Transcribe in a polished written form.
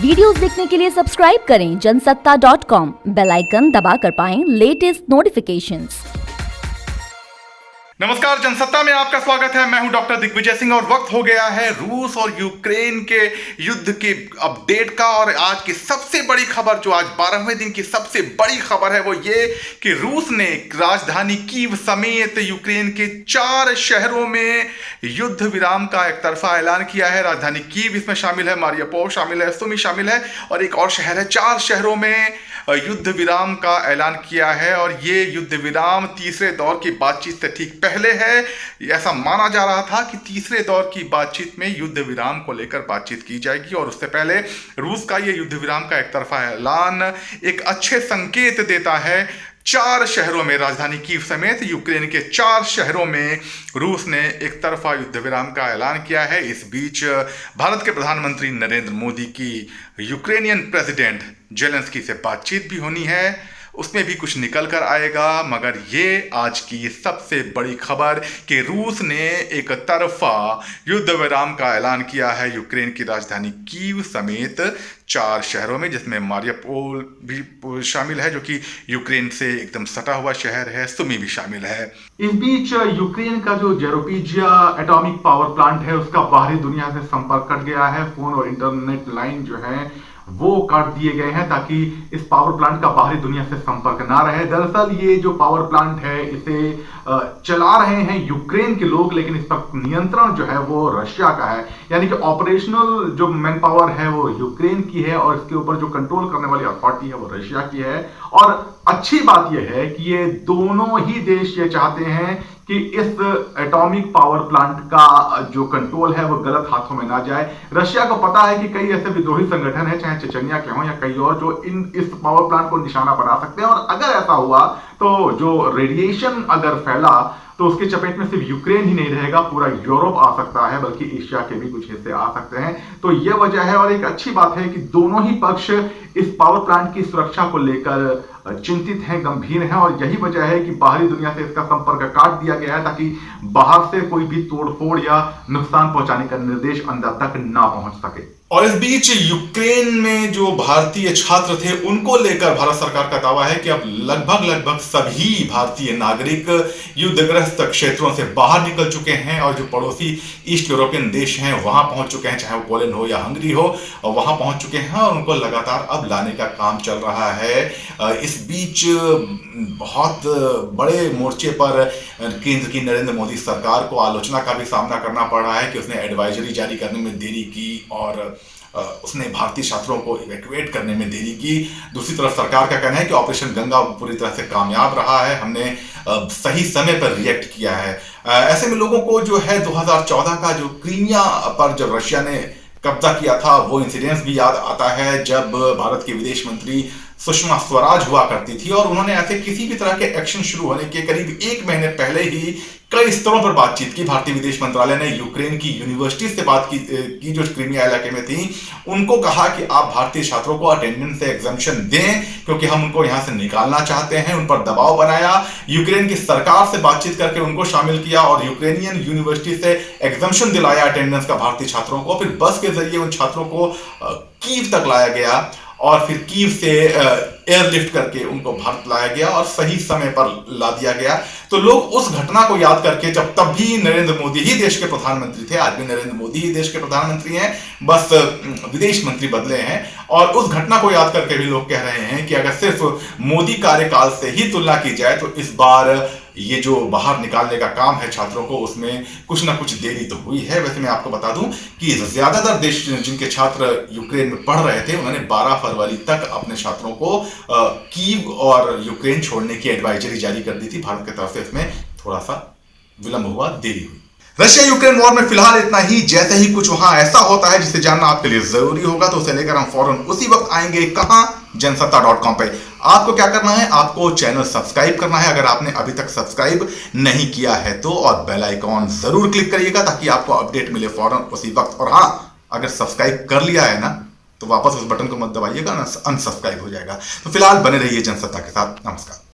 Videos देखने के लिए सब्सक्राइब करें जनसत्ता.com, बेल आइकन दबाकर पाएं लेटेस्ट नोटिफिकेशंस। नमस्कार, जनसत्ता में आपका स्वागत है। मैं हूं डॉक्टर दिग्विजय सिंह और वक्त हो गया है रूस और यूक्रेन के युद्ध के अपडेट का। और आज की सबसे बड़ी खबर, जो आज 12वें दिन की सबसे बड़ी खबर है, वो ये कि रूस ने राजधानी कीव समेत यूक्रेन के 4 शहरों में युद्ध विराम का एक तरफा ऐलान किया है। राजधानी कीव इसमें शामिल है, मारियापोल शामिल है, सुमी शामिल है और एक और शहर है। 4 शहरों में युद्ध विराम का ऐलान किया है और ये युद्ध विराम तीसरे दौर की बातचीत से ठीक पहले है। ऐसा माना जा रहा था कि तीसरे दौर की बातचीत में युद्ध विराम को लेकर बातचीत की जाएगी और उससे पहले रूस का ये युद्ध विराम का एक तरफा ऐलान एक अच्छे संकेत देता है। 4 शहरों में, राजधानी कीव समेत यूक्रेन के 4 शहरों में रूस ने एक तरफा युद्ध विराम का ऐलान किया है। इस बीच भारत के प्रधानमंत्री नरेंद्र मोदी की यूक्रेनियन प्रेसिडेंट जेलेंस्की से बातचीत भी होनी है, उसमें भी कुछ निकल कर आएगा। मगर ये आज की सबसे बड़ी खबर कि रूस ने एक तरफा युद्ध विराम का ऐलान किया है यूक्रेन की राजधानी कीव समेत 4 शहरों में, जिसमें मारियापोल भी शामिल है जो कि यूक्रेन से एकदम सटा हुआ शहर है, सुमी भी शामिल है। इस बीच यूक्रेन का जो ज़ैपोरिज़्ज़िया एटॉमिक पावर प्लांट है उसका बाहरी दुनिया से संपर्क कट गया है। फोन और इंटरनेट लाइन जो है वो काट दिए गए हैं ताकि इस पावर प्लांट का बाहरी दुनिया से संपर्क ना रहे। दरअसल ये जो पावर प्लांट है इसे चला रहे हैं यूक्रेन के लोग, लेकिन इस पर नियंत्रण जो है वो रशिया का है। यानी कि ऑपरेशनल जो मैन पावर है वो यूक्रेन की है और इसके ऊपर जो कंट्रोल करने वाली अथॉरिटी है वो रशिया की है। और अच्छी बात यह है कि ये दोनों ही देश ये चाहते हैं कि इस एटॉमिक पावर प्लांट का जो कंट्रोल है वो गलत हाथों में ना जाए। रशिया को पता है कि कई ऐसे विद्रोही संगठन हैं, चाहे चेचनिया के हों या कई और, जो इस पावर प्लांट को निशाना बना सकते हैं। और अगर ऐसा हुआ तो जो रेडिएशन अगर फैला तो उसके चपेट में सिर्फ यूक्रेन ही नहीं रहेगा, पूरा यूरोप आ सकता है, बल्कि एशिया के भी कुछ हिस्से आ सकते हैं। तो यह वजह है। और एक अच्छी बात है कि दोनों ही पक्ष इस पावर प्लांट की सुरक्षा को लेकर चिंतित हैं, गंभीर हैं। और यही वजह है कि बाहरी दुनिया से इसका संपर्क काट दिया गया है ताकि बाहर से कोई भी तोड़फोड़ या नुकसान पहुंचाने का निर्देश अंदर तक ना पहुंच सके। और इस बीच यूक्रेन में जो भारतीय छात्र थे उनको लेकर भारत सरकार का दावा है कि अब लगभग सभी भारतीय नागरिक युद्धग्रस्त क्षेत्रों से बाहर निकल चुके हैं और जो पड़ोसी ईस्ट यूरोपियन देश हैं वहां पहुंच चुके हैं, चाहे वो पोलैंड हो या हंगरी हो, और वहां पहुंच चुके हैं और उनको लगातार अब लाने का काम चल रहा है। इस बीच बहुत बड़े मोर्चे पर केंद्र की नरेंद्र मोदी सरकार को आलोचना का भी सामना करना पड़ रहा है कि उसने एडवाइजरी जारी करने में देरी की और उसने भारतीय छात्रों को इवैक्यूएट करने में देरी की। दूसरी तरफ सरकार का कहना है कि ऑपरेशन गंगा पूरी तरह से कामयाब रहा है, हमने सही समय पर रिएक्ट किया है। ऐसे में लोगों को जो है 2014 का जो क्रीमिया पर जब रशिया ने कब्जा किया था वो इंसिडेंस भी याद आता है, जब भारत के विदेश मंत्री सुषमा स्वराज हुआ करती थी और उन्होंने ऐसे किसी भी तरह के एक्शन शुरू होने के करीब 1 महीने पहले ही कई स्तरों पर बातचीत की। भारतीय विदेश मंत्रालय ने यूक्रेन की यूनिवर्सिटी से बात की जो क्रीमिया इलाके में थी, उनको कहा कि आप भारतीय छात्रों को अटेंडेंस से एग्जम्पशन दें क्योंकि हम उनको यहां से निकालना चाहते हैं। उन पर दबाव बनाया, यूक्रेन की सरकार से बातचीत करके उनको शामिल किया और यूक्रेनियन यूनिवर्सिटी से एग्जम्पशन दिलाया अटेंडेंस का भारतीय छात्रों को। फिर बस के जरिए उन छात्रों को कीव तक लाया गया और फिर कीव से एयरलिफ्ट करके उनको भारत लाया गया और सही समय पर ला दिया गया। तो लोग उस घटना को याद करके, जब तब भी नरेंद्र मोदी ही देश के प्रधानमंत्री थे, आज भी नरेंद्र मोदी ही देश के प्रधानमंत्री हैं, बस विदेश मंत्री बदले हैं, और उस घटना को याद करके भी लोग कह रहे हैं कि अगर सिर्फ मोदी कार्यकाल से ही तुलना की जाए तो इस बार ये जो बाहर निकालने का काम है छात्रों को, उसमें कुछ ना कुछ देरी तो हुई है। वैसे मैं आपको बता दूं कि ज्यादातर देश जिनके छात्र यूक्रेन में पढ़ रहे थे उन्होंने 12 फरवरी तक अपने छात्रों को कीव और यूक्रेन छोड़ने की एडवाइजरी जारी कर दी थी। भारत की तरफ से इसमें थोड़ा सा विलंब हुआ, देरी हुई। रशिया यूक्रेन वॉर में फिलहाल इतना ही। जैसे ही कुछ वहां ऐसा होता है जिसे जानना आपके लिए जरूरी होगा तो उसे लेकर हम फौरन उसी वक्त आएंगे। कहां? जनसत्ता.com पे। आपको क्या करना है? आपको चैनल सब्सक्राइब करना है अगर आपने अभी तक सब्सक्राइब नहीं किया है तो, और बेल आइकॉन जरूर क्लिक करिएगा ताकि आपको अपडेट मिले फौरन उसी वक्त। और हां, अगर सब्सक्राइब कर लिया है ना तो वापस उस बटन को मत दबाइएगा, अनसब्सक्राइब हो जाएगा। तो फिलहाल बने रहिए जनसत्ता के साथ। नमस्कार।